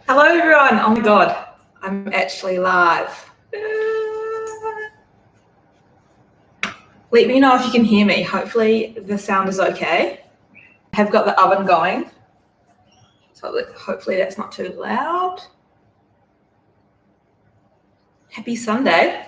Hello everyone, oh my god, I'm actually live. Let me know if you can hear me. Hopefully the sound is okay. I have got the oven going, so hopefully that's not too loud. Happy Sunday.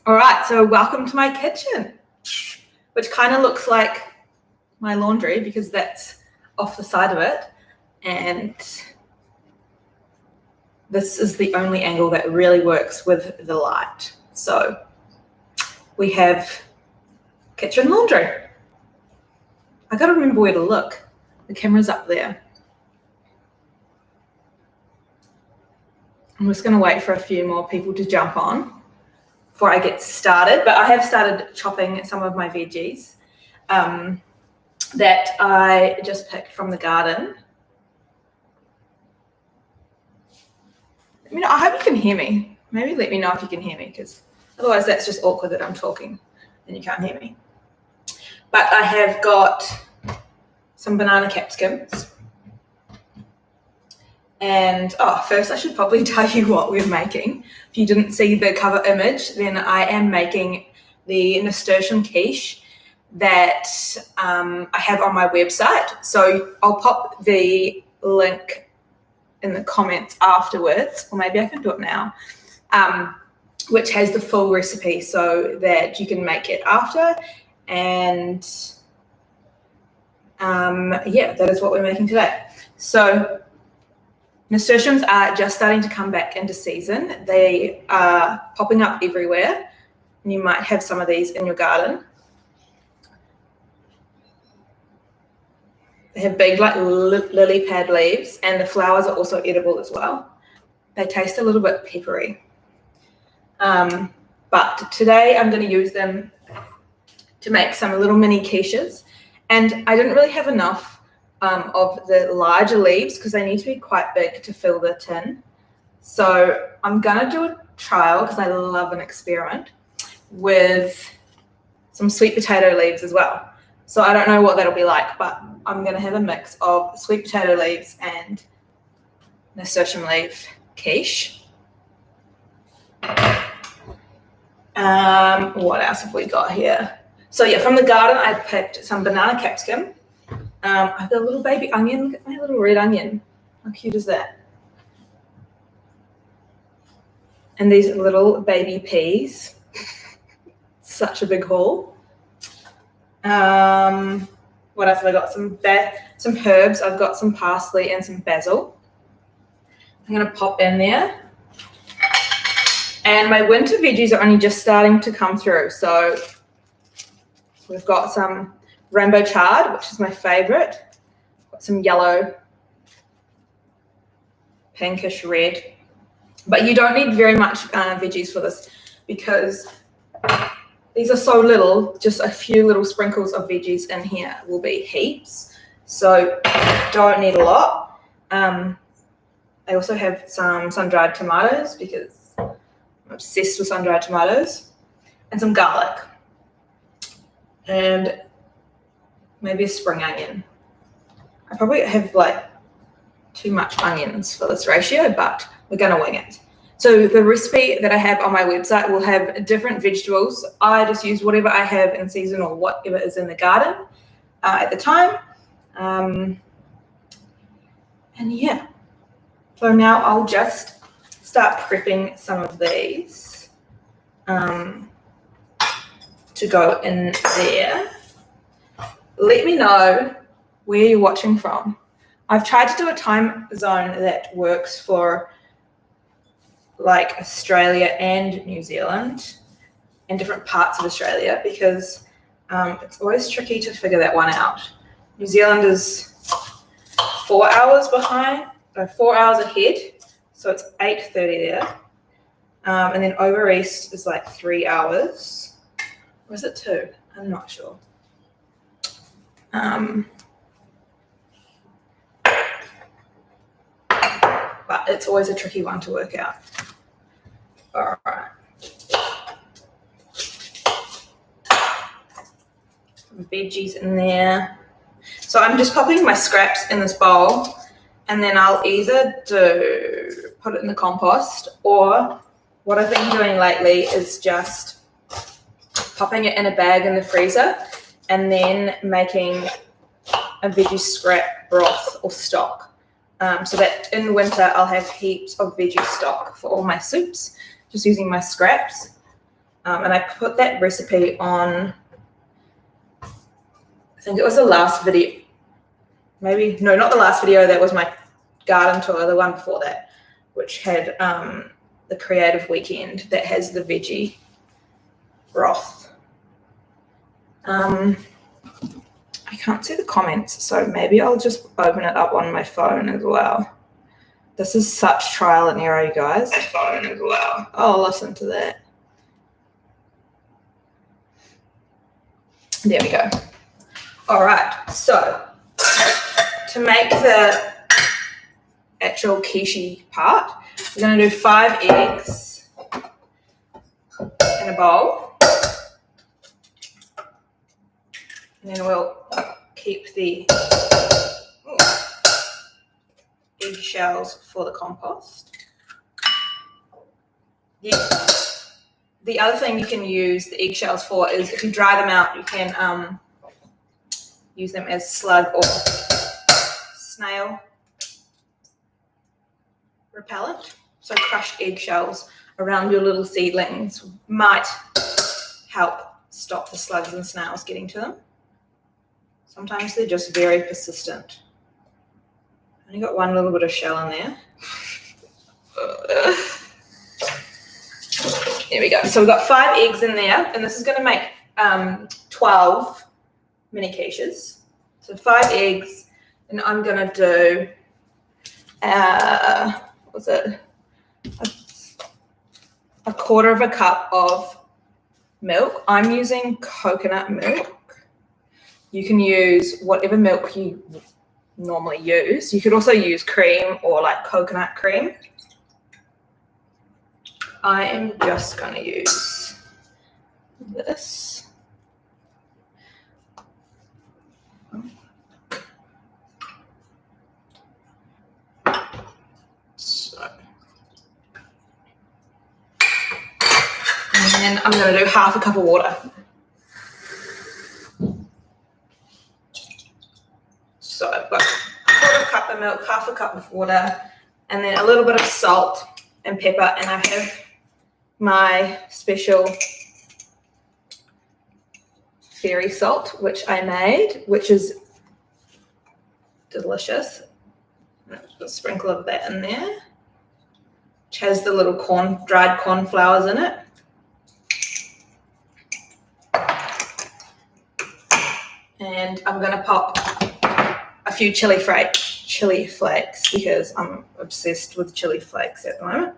All right, so welcome to my kitchen, which kind of looks like my laundry because that's off the side of it. And this is the only angle that really works with the light. So we have kitchen laundry. I gotta remember where to look. The camera's up there. I'm just gonna wait for a few more people to jump on before I get started, but I have started chopping some of my veggies that I just picked from the garden. I hope you can hear me. Maybe let me know if you can hear me, because otherwise that's just awkward that I'm talking and you can't hear me. But I have got some banana capsicums. And first I should probably tell you what we're making. If you didn't see the cover image, then I am making the Nasturtium Quiche that I have on my website. So I'll pop the link in the comments afterwards, or maybe I can do it now, which has the full recipe so that you can make it after. And yeah, that is what we're making today. So nasturtiums are just starting to come back into season. They are popping up everywhere, and you might have some of these in your garden. They have big, like lily pad leaves, and the flowers are also edible as well. They taste a little bit peppery. But today I'm going to use them to make some little mini quiches. And I didn't really have enough of the larger leaves because they need to be quite big to fill the tin. So I'm gonna do a trial, because I love an experiment, with some sweet potato leaves as well. So I don't know what that'll be like, but I'm gonna have a mix of sweet potato leaves and nasturtium leaf quiche. What else have we got here? So yeah, from the garden I picked some banana capsicum. I've got a little baby onion. Look at my little red onion. How cute is that? And these little baby peas. Such a big haul. What else have I got? Some herbs. I've got some parsley and some basil. I'm going to pop in there. And my winter veggies are only just starting to come through. So we've got some rainbow chard, which is my favorite. Got some yellow, pinkish red. But you don't need very much veggies for this, because these are so little. Just a few little sprinkles of veggies in here will be heaps. So don't need a lot. I also have some sun-dried tomatoes, because I'm obsessed with sun-dried tomatoes, and some garlic, and maybe a spring onion. I probably have like too much onions for this ratio, but we're gonna wing it. So the recipe that I have on my website will have different vegetables. I just use whatever I have in season or whatever is in the garden at the time. And yeah, so now I'll just start prepping some of these to go in there. Let me know where you're watching from. I've tried to do a time zone that works for like Australia and New Zealand and different parts of Australia, because it's always tricky to figure that one out. New Zealand is 4 hours behind, 4 hours ahead, so it's 8:30 there. And then over east is like 3 hours. Or is it 2? I'm not sure. but it's always a tricky one to work out. All right. Some veggies in there. So I'm just popping my scraps in this bowl, and then I'll either put it in the compost, or what I've been doing lately is just popping it in a bag in the freezer and then making a veggie scrap broth or stock, so that in winter I'll have heaps of veggie stock for all my soups, just using my scraps. And I put that recipe on, I think it was the last video, maybe, no, not the last video, that was my garden tour, the one before that, which had the creative weekend that has the veggie broth. I can't see the comments, so maybe I'll just open it up on my phone as well. This is such trial and error, you guys. My phone as well. Oh, listen to that. There we go. All right, so to make the actual quiche part, we're going to do 5 eggs in a bowl. And then we'll keep the egg shells for the compost. The other thing you can use the egg shells for is, if you dry them out, you can use them as slug or snail repellent. So crushed eggshells around your little seedlings might help stop the slugs and snails getting to them. Sometimes they're just very persistent. I only got one little bit of shell in there. There we go. So we've got 5 eggs in there, and this is going to make 12 mini quiches. So 5 eggs, and I'm going to do, what was it? A quarter of a cup of milk. I'm using coconut milk. You can use whatever milk you normally use. You could also use cream or like coconut cream. I am just going to use this. So, and then I'm going to do half a cup of water. So I've got a quarter cup of milk, half a cup of water, and then a little bit of salt and pepper, and I have my special fairy salt, which I made, which is delicious. Just a sprinkle of that in there, which has the little dried cornflowers in it. And I'm going to pop a few chili flakes because I'm obsessed with chili flakes at the moment.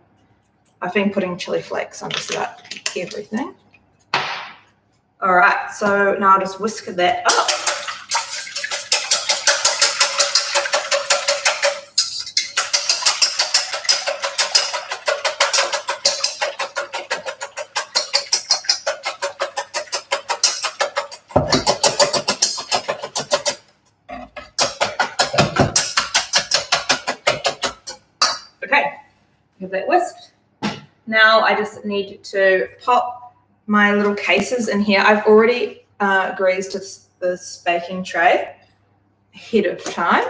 I've been putting chili flakes on just about everything. All right, so now I'll just whisk that up. Okay, get that whisked. Now I just need to pop my little cases in here. I've already greased this baking tray ahead of time.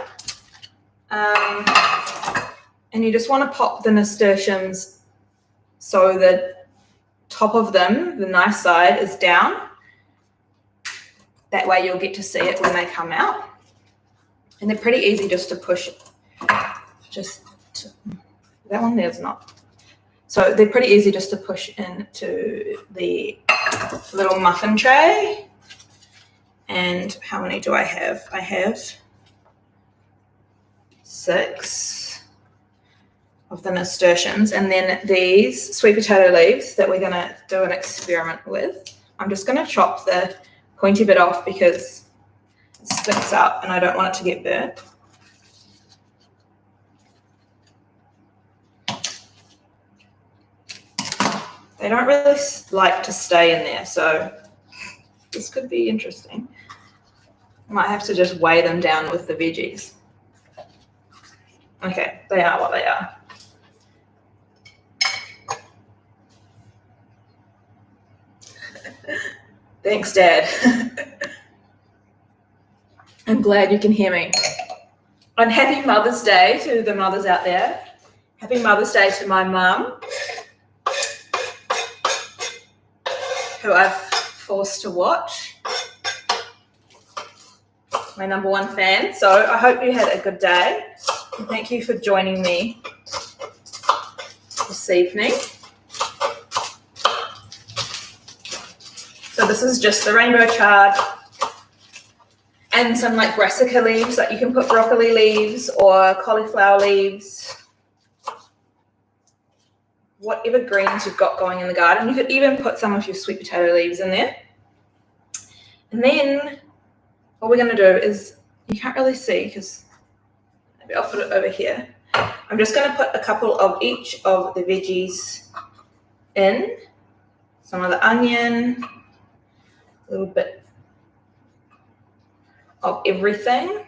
And you just want to pop the nasturtiums so the top of them, the nice side, is down. That way you'll get to see it when they come out. And they're pretty easy just to push. That one there's not. So they're pretty easy just to push into the little muffin tray. And how many do I have? I have 6 of the nasturtiums. And then these sweet potato leaves that we're going to do an experiment with. I'm just going to chop the pointy bit off because it sticks up and I don't want it to get burnt. They don't really like to stay in there, so this could be interesting. I might have to just weigh them down with the veggies. Okay, they are what they are. Thanks, Dad. I'm glad you can hear me. And happy Mother's Day to the mothers out there. Happy Mother's Day to my mum, who I've forced to watch. My #1 fan. So I hope you had a good day. And thank you for joining me this evening. So this is just the rainbow chard and some like brassica leaves. Like you can put broccoli leaves or cauliflower leaves, whatever greens you've got going in the garden. You could even put some of your sweet potato leaves in there. And then what we're going to do is, you can't really see because maybe I'll put it over here. I'm just going to put a couple of each of the veggies in. Some of the onion, a little bit of everything.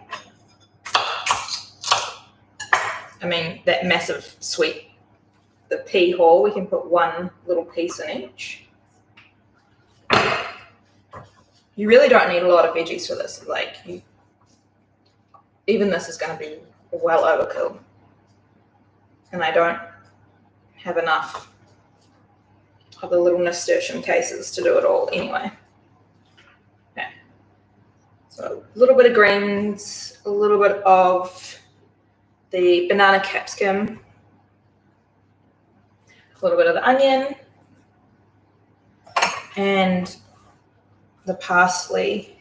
I mean, that massive sweet, the pea haul, we can put one little piece in each. You really don't need a lot of veggies for this. Like, even this is going to be well overkill. And I don't have enough of the little nasturtium cases to do it all anyway. Okay. So a little bit of greens, a little bit of the banana capsicum, a little bit of the onion, and the parsley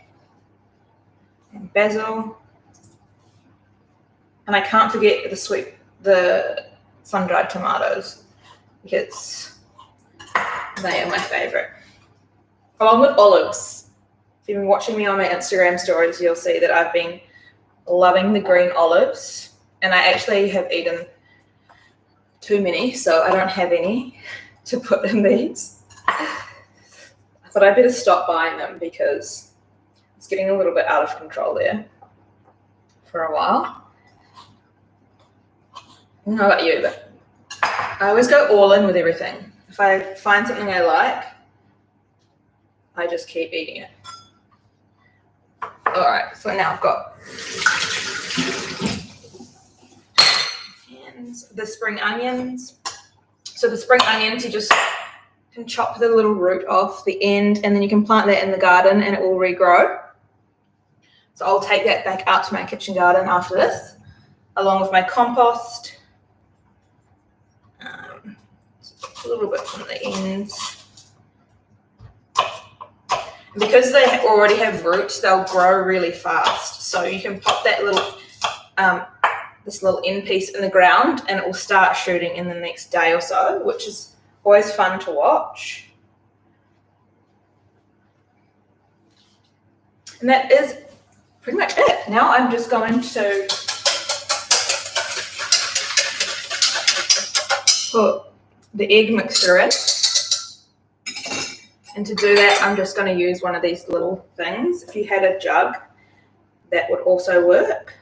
and basil. And I can't forget the sun-dried tomatoes, because they are my favorite. Along with olives. If you've been watching me on my Instagram stories, you'll see that I've been loving the green olives, and I actually have eaten too many, so I don't have any to put in these. I thought I'd better stop buying them because it's getting a little bit out of control there for a while. I don't know about you, but I always go all in with everything. If I find something I like, I just keep eating it. All right, so now I've got the spring onions. So the spring onions, you just can chop the little root off the end, and then you can plant that in the garden and it will regrow. So I'll take that back out to my kitchen garden after this, along with my compost. A little bit from the ends. And because they already have roots, they'll grow really fast. So you can pop that little, this little end piece in the ground, and it will start shooting in the next day or so, which is always fun to watch. And that is pretty much it. Now I'm just going to put the egg mixture in. And to do that, I'm just going to use one of these little things. If you had a jug, that would also work.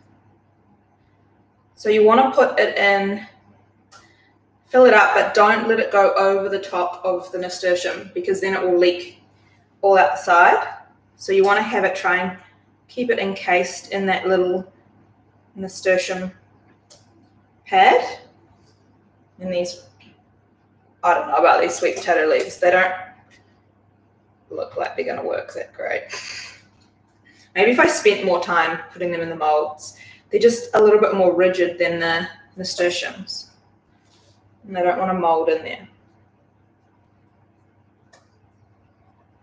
So you want to put it in, fill it up, but don't let it go over the top of the nasturtium, because then it will leak all out the side. So you want to have it, try and keep it encased in that little nasturtium pad. And these, I don't know about these sweet potato leaves. They don't look like they're going to work that great. Maybe if I spent more time putting them in the molds. They're just a little bit more rigid than the nasturtiums. And they don't want to mold in there.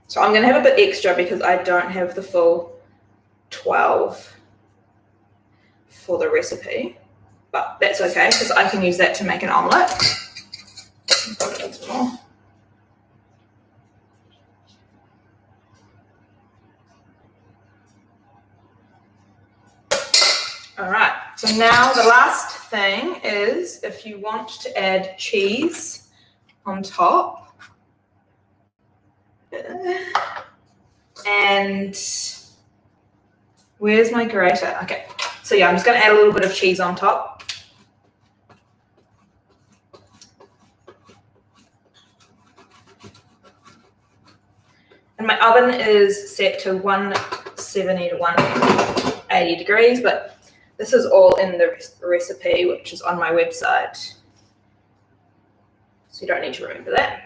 So I'm going to have a bit extra because I don't have the full 12 for the recipe. But that's okay, because I can use that to make an omelette. Put in some more. All right, so now the last thing is, if you want to add cheese on top, And where's my grater? Okay, so yeah, I'm just going to add a little bit of cheese on top. And my oven is set to 170 to 180 degrees, but this is all in the recipe, which is on my website. So you don't need to remember that.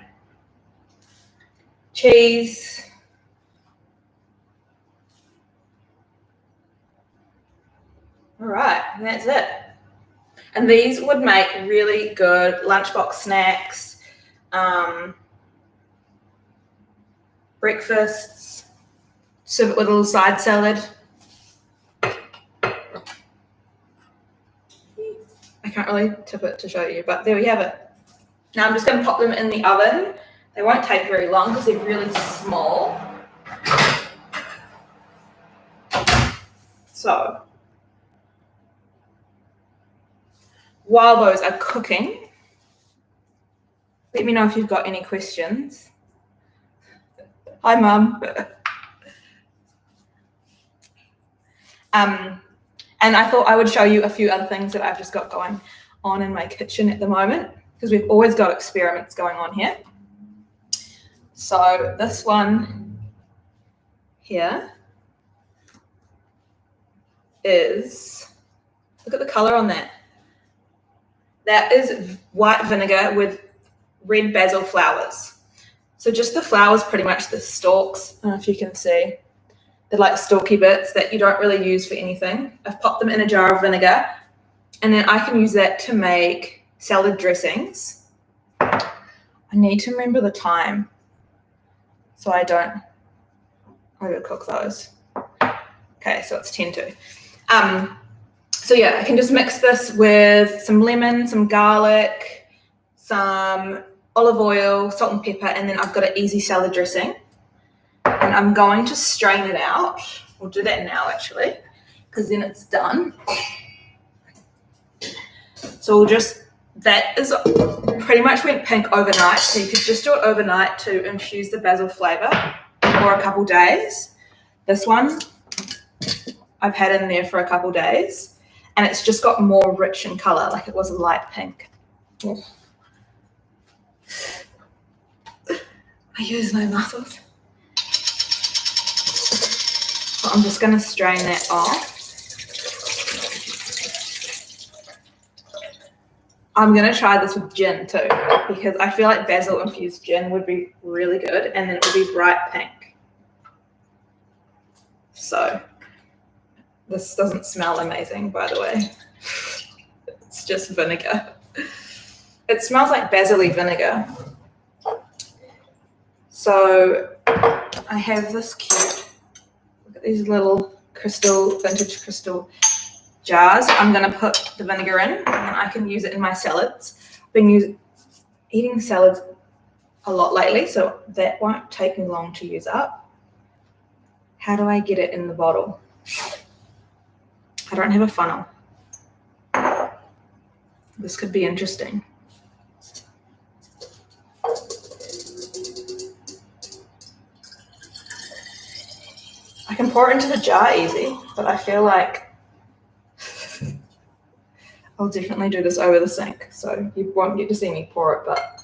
Cheese. All right, and that's it. And these would make really good lunchbox snacks, breakfasts, serve it with a little side salad. I can't really tip it to show you, but there we have it. Now I'm just going to pop them in the oven. They won't take very long because they're really small. So while those are cooking, let me know if you've got any questions. Hi, Mum. And I thought I would show you a few other things that I've just got going on in my kitchen at the moment, because we've always got experiments going on here. So this one here is, look at the color on that. That is white vinegar with red basil flowers. So just the flowers, pretty much the stalks. I don't know if you can see. They're like stalky bits that you don't really use for anything. I've popped them in a jar of vinegar, and then I can use that to make salad dressings. I need to remember the time so I don't overcook those. Okay, so it's 10 to. So yeah, I can just mix this with some lemon, some garlic, some olive oil, salt and pepper, and then I've got an easy salad dressing. And I'm going to strain it out. We'll do that now, actually, because then it's done. So we'll just, that is pretty much went pink overnight. So you could just do it overnight to infuse the basil flavor for a couple days. This one I've had in there for a couple days, and it's just got more rich in color, like it was a light pink. I use my muscles. So I'm just going to strain that off. I'm going to try this with gin too, because I feel like basil infused gin would be really good, and then it would be bright pink. So this doesn't smell amazing, by the way. It's just vinegar. It smells like basil-y vinegar. So I have this cute, look at these little vintage crystal jars. I'm going to put the vinegar in, and I can use it in my salads. I've been eating salads a lot lately, so that won't take me long to use up. How do I get it in the bottle? I don't have a funnel. This could be interesting. I can pour it into the jar easy, but I feel like I'll definitely do this over the sink, so you won't get to see me pour it, but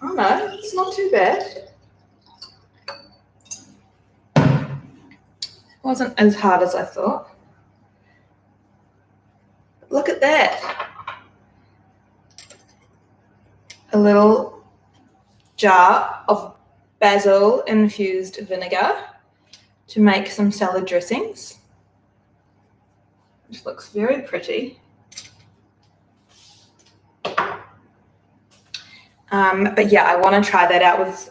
oh no, it's not too bad. It wasn't as hard as I thought. Look at that. A little jar of basil infused vinegar to make some salad dressings, which looks very pretty. But yeah, I want to try that out with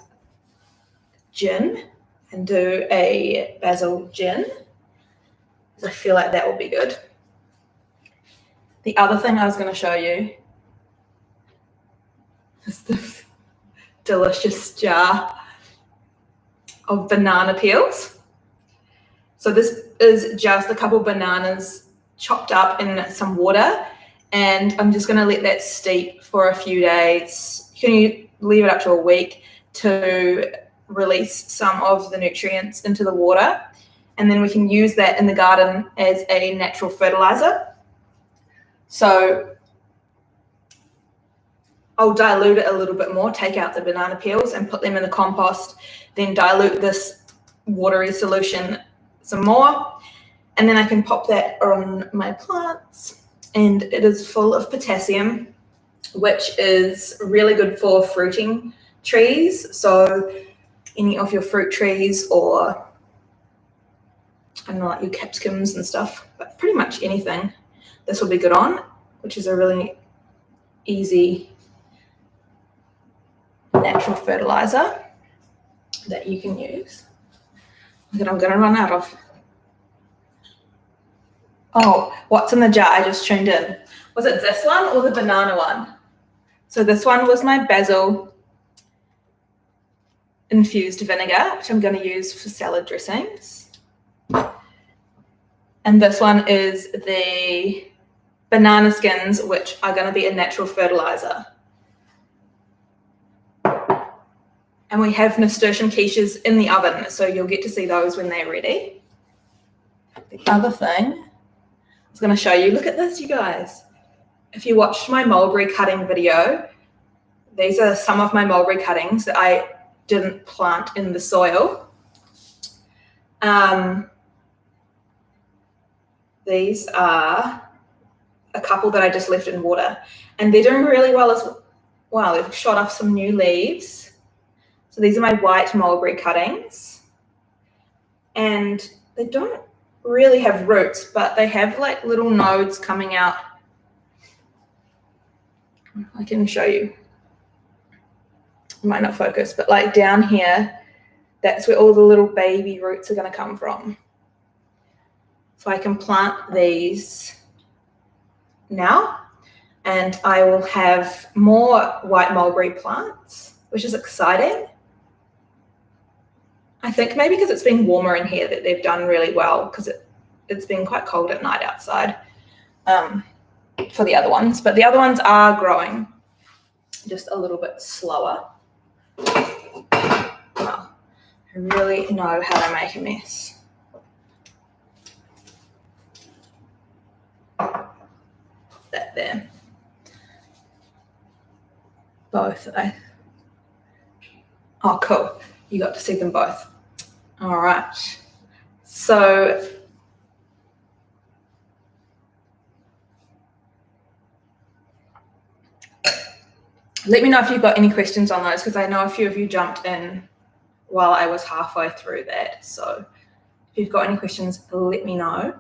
gin and do a basil gin, because I feel like that will be good. The other thing I was going to show you is this delicious jar of banana peels. So this is just a couple bananas chopped up in some water, and I'm just going to let that steep for a few days. You can leave it up to a week. to release some of the nutrients into the water, and then we can use that in the garden as a natural fertilizer. So I'll dilute it a little bit more, take out the banana peels and put them in the compost, then dilute this watery solution some more, and then I can pop that on my plants. And it is full of potassium, which is really good for fruiting trees. So any of your fruit trees, or I don't know, like your capsicums and stuff, but pretty much anything this will be good on, which is a really easy natural fertilizer that you can use that I'm going to run out of. Oh, what's in the jar? I just tuned in. Was it this one or the banana one? So this one was my basil infused vinegar, which I'm going to use for salad dressings. And this one is the banana skins, which are going to be a natural fertilizer. And we have Nasturtium Quiches in the oven, so you'll get to see those when they're ready. The other thing I was going to show you, look at this, you guys. If you watched my mulberry cutting video, these are some of my mulberry cuttings that I didn't plant in the soil. These are a couple that I just left in water, and they're doing really well as well. They've shot off some new leaves. So these are my white mulberry cuttings, and they don't really have roots, but they have like little nodes coming out. I can show you. It might not focus, but like down here, that's where all the little baby roots are going to come from. So I can plant these now, and I will have more white mulberry plants, which is exciting. I think maybe because it's been warmer in here that they've done really well, because it's been quite cold at night outside for the other ones. But the other ones are growing just a little bit slower. Well, I really know how to make a mess. That there. Both. Oh, cool. You got to see them both. All right. So let me know if you've got any questions on those, because I know a few of you jumped in while I was halfway through that. So if you've got any questions, let me know.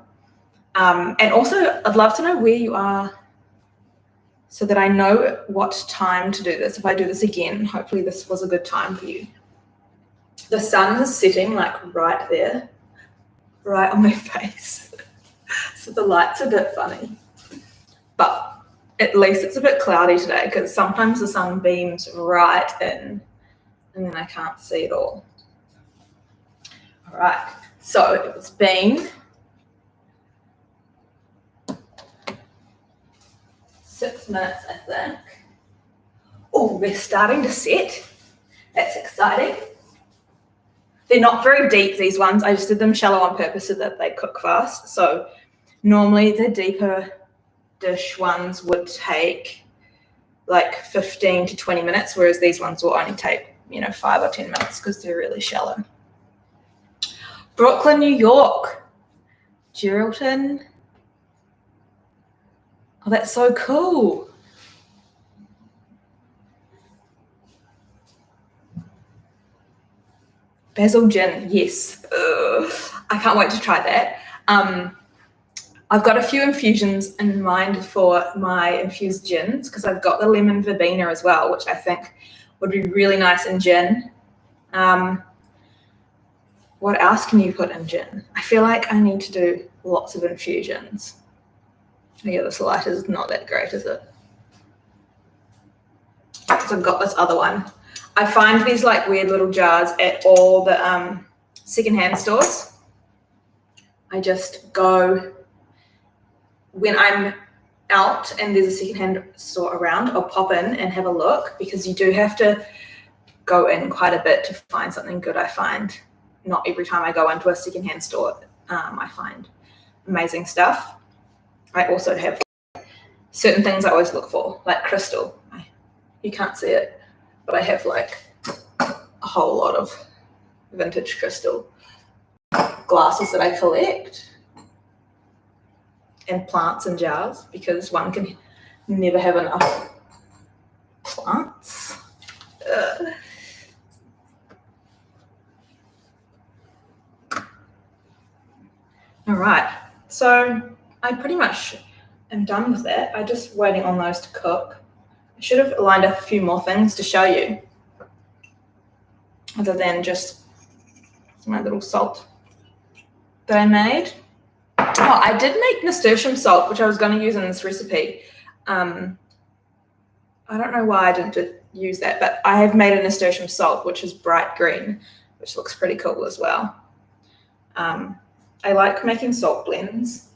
And also, I'd love to know where you are so that I know what time to do this. If I do this again, hopefully this was a good time for you. The sun is setting like right there, right on my face. So the light's a bit funny, but at least it's a bit cloudy today, because sometimes the sun beams right in and then I can't see it all. All right, so it's been 6 minutes, I think. Oh, they're starting to set. That's exciting. They're not very deep, these ones. I just did them shallow on purpose so that they cook fast. So normally the deeper dish ones would take like 15 to 20 minutes, whereas these ones will only take, 5 or 10 minutes because they're really shallow. Brooklyn, New York. Geraldton. Oh, that's so cool. Basil gin, yes. I can't wait to try that. I've got a few infusions in mind for my infused gins, because I've got the lemon verbena as well, which I think would be really nice in gin. What else can you put in gin? I feel like I need to do lots of infusions. Yeah, this light is not that great, is it? So I've got this other one. I find these like weird little jars at all the secondhand stores. I just go when I'm out and there's a secondhand store around, I'll pop in and have a look, because you do have to go in quite a bit to find something good. I find not every time I go into a secondhand store, I find amazing stuff. I also have certain things I always look for, like crystal. You can't see it, but I have like a whole lot of vintage crystal glasses that I collect, and plants in jars, because one can never have enough plants. All right, so I pretty much am done with that. I'm just waiting on those to cook. I should have lined up a few more things to show you, other than just my little salt that I made. Oh, I did make nasturtium salt, which I was going to use in this recipe. I don't know why I didn't use that, but I have made a nasturtium salt, which is bright green, which looks pretty cool as well. I like making salt blends.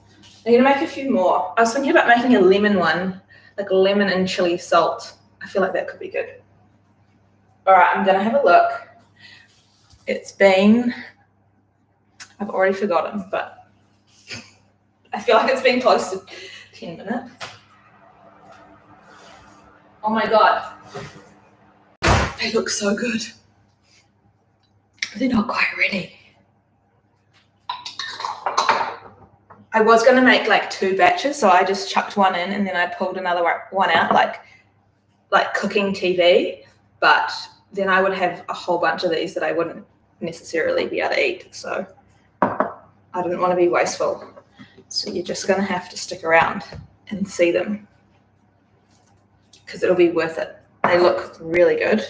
I'm going to make a few more. I was thinking about making a lemon one, like lemon and chili salt. I feel like that could be good. All right, I'm going to have a look. I've already forgotten, but I feel like it's been close to 10 minutes. Oh my God. They look so good. They're not quite ready. I was going to make like 2 batches, so I just chucked one in and then I pulled another one out, like cooking TV, but then I would have a whole bunch of these that I wouldn't necessarily be able to eat, so I didn't want to be wasteful. So you're just going to have to stick around and see them, because it'll be worth it. They look really good.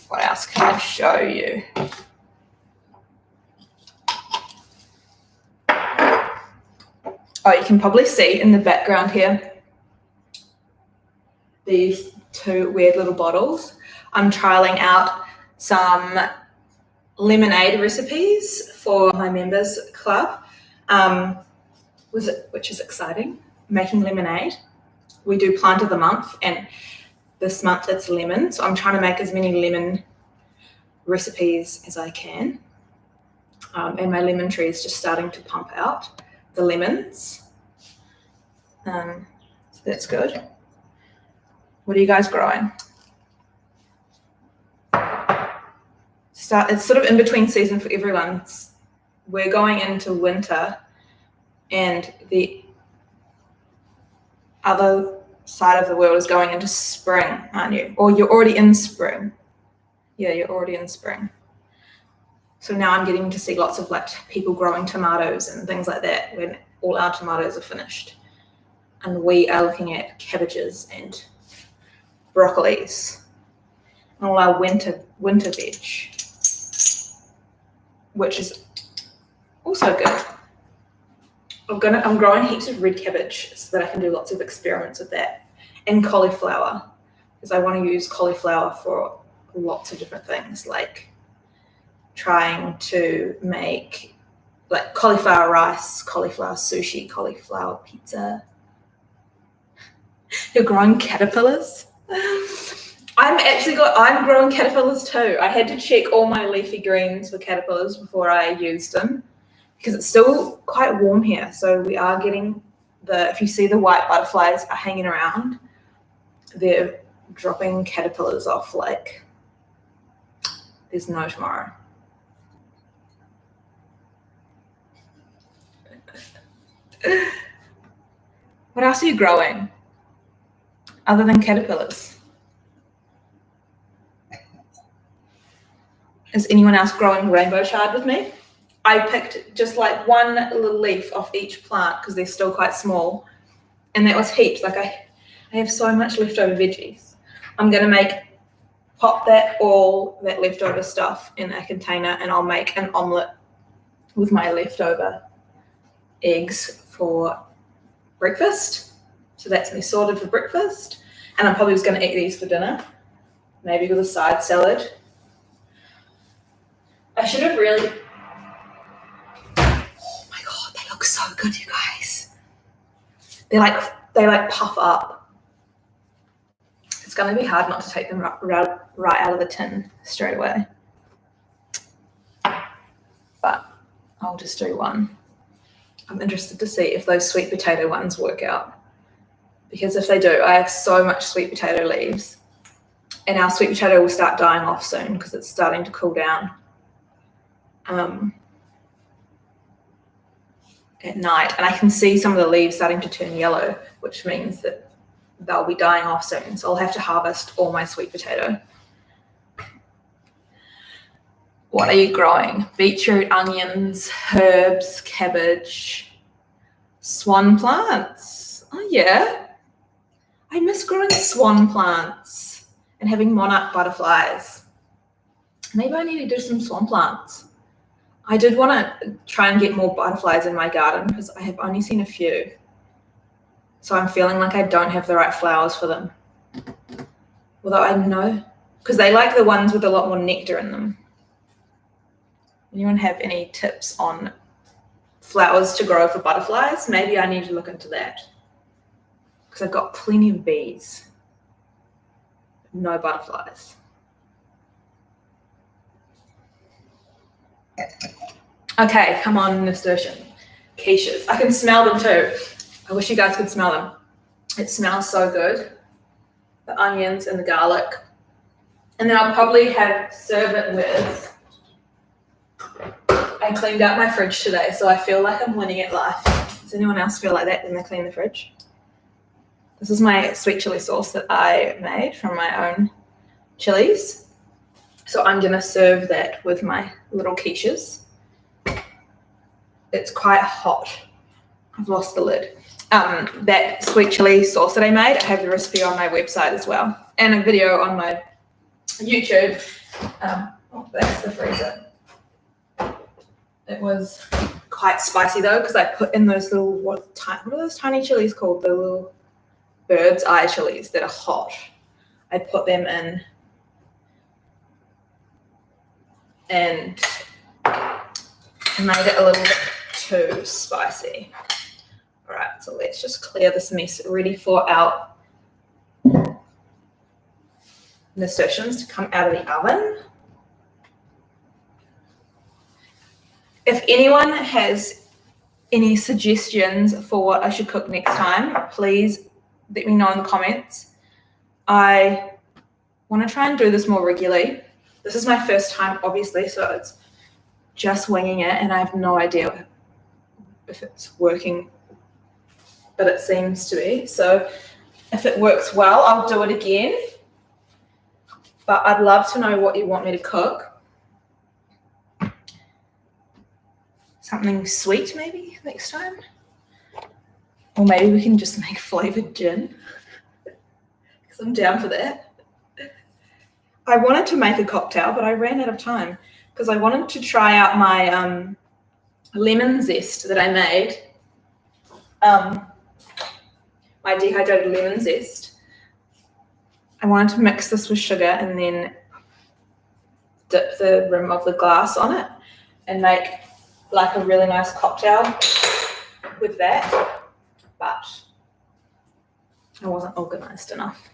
What else can I show you? Oh, you can probably see in the background here these 2 weird little bottles. I'm trialing out some lemonade recipes for my members club, which is exciting. Making lemonade. We do plant of the month, and this month it's lemon, so I'm trying to make as many lemon recipes as I can. And my lemon tree is just starting to pump out the lemons. So that's good. What are you guys growing? It's sort of in between season for everyone. We're going into winter, and the other side of the world is going into spring, aren't you? Or you're already in spring. Yeah, you're already in spring. So now I'm getting to see lots of like people growing tomatoes and things like that when all our tomatoes are finished. And we are looking at cabbages and broccolis and all our winter veg, which is also good. I'm growing heaps of red cabbage so that I can do lots of experiments with that, and cauliflower, because I want to use cauliflower for lots of different things, like trying to make like cauliflower rice, cauliflower sushi, cauliflower pizza. You're growing caterpillars? I'm growing caterpillars too. I had to check all my leafy greens for caterpillars before I used them, because it's still quite warm here. So we are getting if you see the white butterflies are hanging around, they're dropping caterpillars off like there's no tomorrow. What else are you growing other than caterpillars? Is anyone else growing rainbow chard with me? I picked just like one little leaf off each plant because they're still quite small, and that was heaps. Like I have so much leftover veggies. I'm going to pop all that leftover stuff in a container, and I'll make an omelette with my leftover eggs for breakfast. So that's me sorted for breakfast, and I'm probably just going to eat these for dinner, maybe with a side salad. I should have really... Oh my God, they look so good, you guys. They like puff up. It's going to be hard not to take them right out of the tin straight away. But I'll just do one. I'm interested to see if those sweet potato ones work out. Because if they do, I have so much sweet potato leaves. And our sweet potato will start dying off soon because it's starting to cool down at night. And I can see some of the leaves starting to turn yellow, which means that they'll be dying off soon. So I'll have to harvest all my sweet potato. What are you growing? Beetroot, onions, herbs, cabbage, swan plants. Oh yeah. I miss growing swan plants and having monarch butterflies. Maybe I need to do some swan plants. I did want to try and get more butterflies in my garden because I have only seen a few. So I'm feeling like I don't have the right flowers for them. Although I know, because they like the ones with a lot more nectar in them. Anyone have any tips on flowers to grow for butterflies? Maybe I need to look into that. Because I've got plenty of bees. No butterflies. Okay, come on, Nasturtium Quiches. I can smell them too. I wish you guys could smell them. It smells so good. The onions and the garlic. And then I'll probably serve it with, I cleaned out my fridge today, so I feel like I'm winning at life. Does anyone else feel like that when they clean the fridge? This is my sweet chili sauce that I made from my own chilies. So I'm gonna serve that with my little quiches. It's quite hot. I've lost the lid. That sweet chili sauce that I made, I have the recipe on my website as well, and a video on my YouTube. Oh, that's the freezer. It was quite spicy though, because I put in those little, what are those tiny chilies called? The little bird's eye chilies that are hot. I put them in and made it a little bit too spicy. All right, so let's just clear this mess, ready for our nasturtiums to come out of the oven. If anyone has any suggestions for what I should cook next time, please let me know in the comments. I want to try and do this more regularly. This is my first time, obviously, so it's just winging it, and I have no idea if it's working, but it seems to be. So if it works well, I'll do it again. But I'd love to know what you want me to cook. Something sweet maybe next time. Or maybe we can just make flavored gin. Because I'm down for that. I wanted to make a cocktail, but I ran out of time because I wanted to try out my lemon zest that I made. My dehydrated lemon zest. I wanted to mix this with sugar and then dip the rim of the glass on it and make like a really nice cocktail with that, but I wasn't organized enough.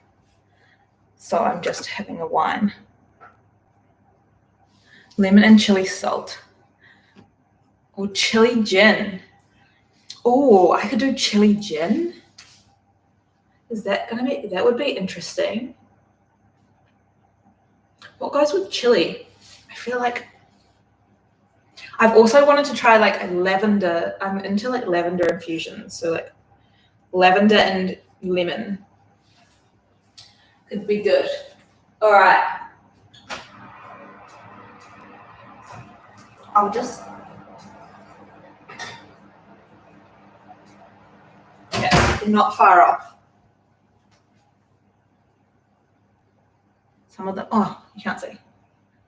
So I'm just having a wine. Lemon and chili salt. Or chili gin. Oh, I could do chili gin. Is that gonna be, that would be interesting. What goes with chili? I feel like I've also wanted to try like a lavender. I'm into like lavender infusions. So like lavender and lemon. Could be good. All right. I'll just, yeah, not far off. Some of them, oh, you can't see.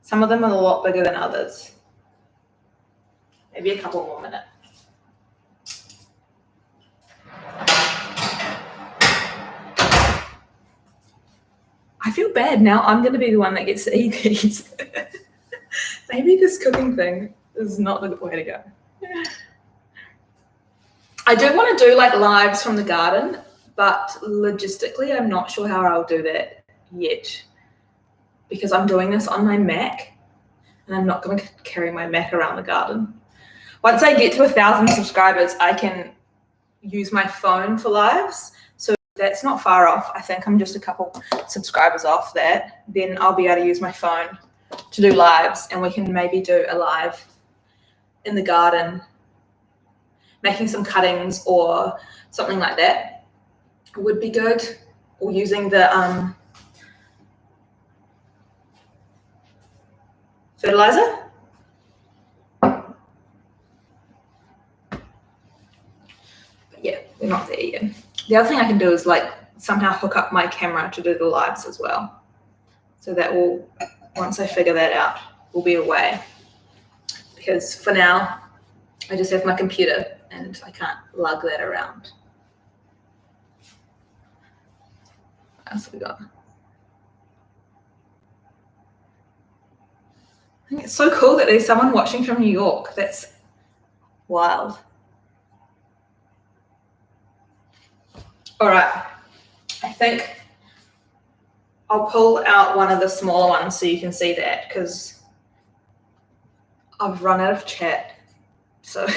Some of them are a lot bigger than others. Maybe a couple more minutes. I feel bad now. I'm going to be the one that gets to eat these. Maybe this cooking thing is not the way to go. I do want to do like lives from the garden, but logistically, I'm not sure how I'll do that. yet because I'm doing this on my Mac and I'm not going to carry my Mac around the garden. Once I get to 1,000 subscribers, I can use my phone for lives. So that's not far off. I think I'm just a couple subscribers off that. Then I'll be able to use my phone to do lives, and we can maybe do a live in the garden, making some cuttings or something like that would be good. Or using the fertilizer. Yeah, we're not there yet. The other thing I can do is like somehow hook up my camera to do the lives as well. So that will, once I figure that out, will be a way. Because for now, I just have my computer and I can't lug that around. What else have we got? I think it's so cool that there's someone watching from New York. That's wild. All right, I think I'll pull out one of the smaller ones so you can see that, because I've run out of chat. So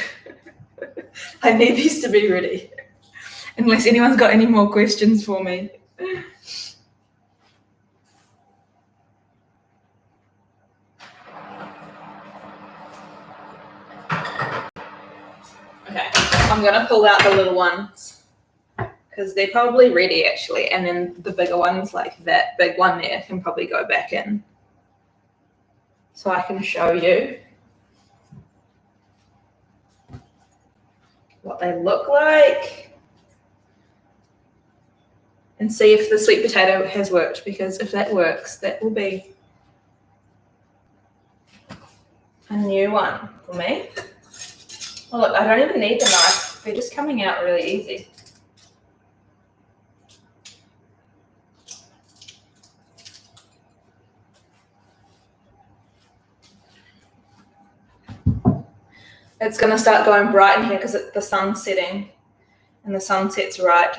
I need these to be ready, unless anyone's got any more questions for me. Okay, I'm gonna pull out the little ones because they're probably ready actually, and then the bigger ones, like that big one there, can probably go back in. So I can show you what they look like and see if the sweet potato has worked, because if that works, that will be a new one for me. Oh look, I don't even need the knife. They're just coming out really easy. It's going to start going bright in here because the sun's setting, and the sun sets right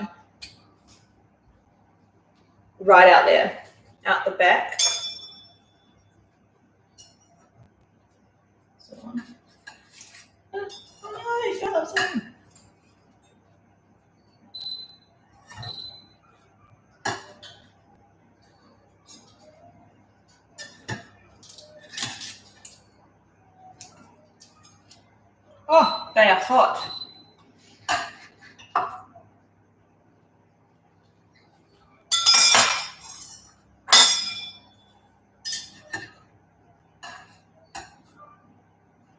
out there, out the back. Oh no, you fell upside. Oh, they are hot.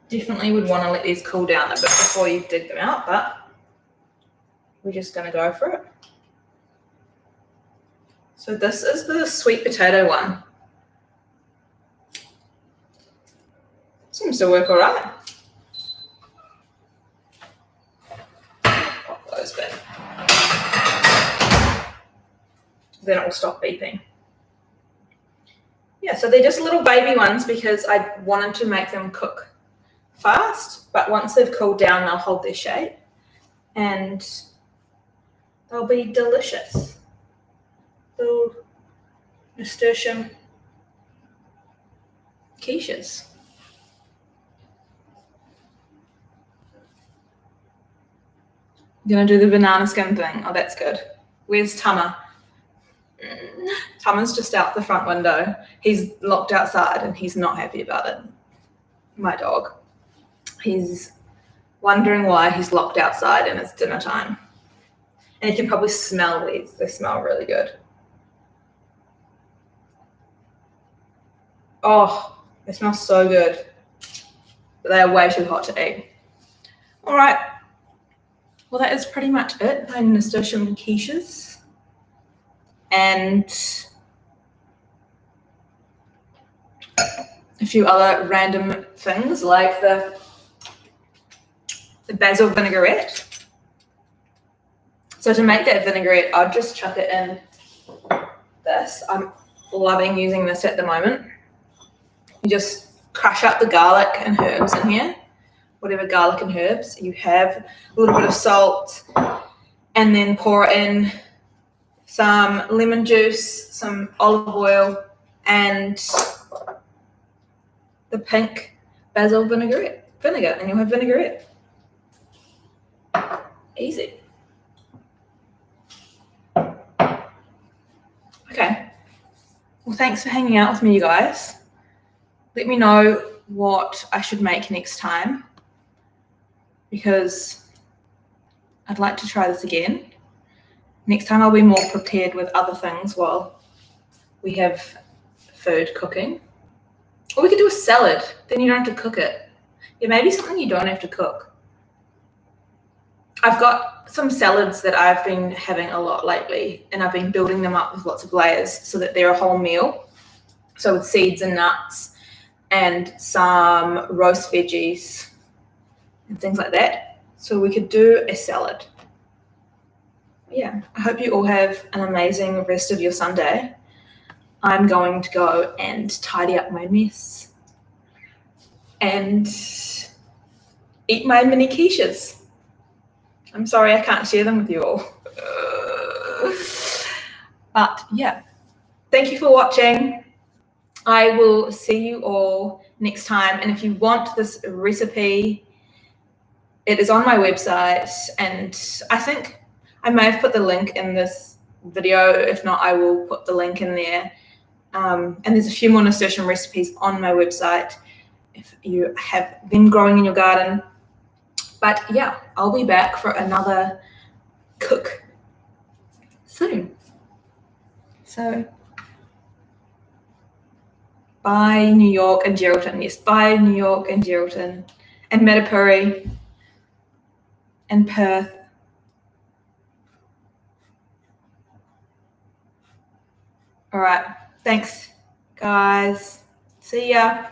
Definitely would want to let these cool down a bit before you dig them out, but we're just going to go for it. So this is the sweet potato one. Seems to work all right. Pop those back. Then it will stop beeping. Yeah, so they're just little baby ones because I wanted to make them cook fast, but once they've cooled down, they'll hold their shape and they'll be delicious. Little Nasturtium Quiches. I'm gonna do the banana skin thing. Oh, that's good. Where's Tama? Tama's just out the front window. He's locked outside and he's not happy about it. My dog. He's wondering why he's locked outside and it's dinner time. And you can probably smell these. They smell really good. Oh, they smell so good. But they are way too hot to eat. All right. Well, that is pretty much it. My Nasturtium Quiches. And a few other random things like the basil vinaigrette. So to make that vinaigrette, I'll just chuck it in this. I'm loving using this at the moment. You just crush up the garlic and herbs in here, whatever garlic and herbs you have, a little bit of salt, and then pour in some lemon juice, some olive oil, and the pink basil vinegar, and you'll have vinaigrette. Easy. Okay. Well, thanks for hanging out with me, you guys. Let me know what I should make next time, because I'd like to try this again. Next time I'll be more prepared with other things while we have food cooking. Or we could do a salad, then you don't have to cook it. Yeah, maybe something you don't have to cook. I've got some salads that I've been having a lot lately, and I've been building them up with lots of layers so that they're a whole meal. So with seeds and nuts and some roast veggies and things like that. So we could do a salad. Yeah, I hope you all have an amazing rest of your Sunday. I'm going to go and tidy up my mess and eat my mini quiches. I'm sorry I can't share them with you all. But yeah, thank you for watching. I will see you all next time. And if you want this recipe, it is on my website, and I think I may have put the link in this video. If not, I will put the link in there. And there's a few more nasturtium recipes on my website if you have them growing in your garden. But yeah, I'll be back for another cook soon. So bye New York and Geraldton. Yes, bye New York and Geraldton and Metapuri and Perth. All right, thanks guys. See ya.